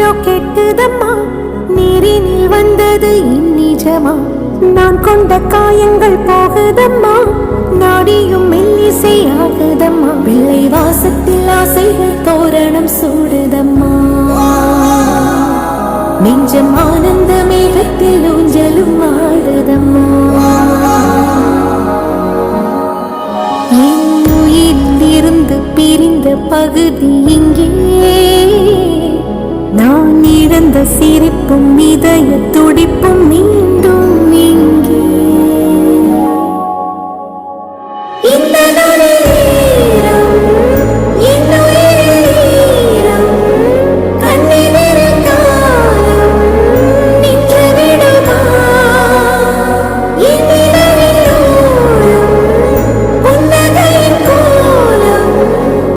ஏதோ கெட்டுதம்மா, நீரினில் வந்தது இந்நிஜமா. நான் கொண்ட காயங்கள் போகுதம்மா, நாடியும் மெல்லிசை ஆகுதம்மா. பிள்ளை வாசத்தில் ஆசைகள் தோரணம் சூடுதம்மா, நெஞ்சம் ஆனந்த மேகத்தில் ஊஞ்சலும் ஆடுதம்மா. என் உயிரிலிருந்து பிரிந்த பகுதி இங்கே, நான் இழந்த சிரிப்பும் இதய துடிப்பும் நீ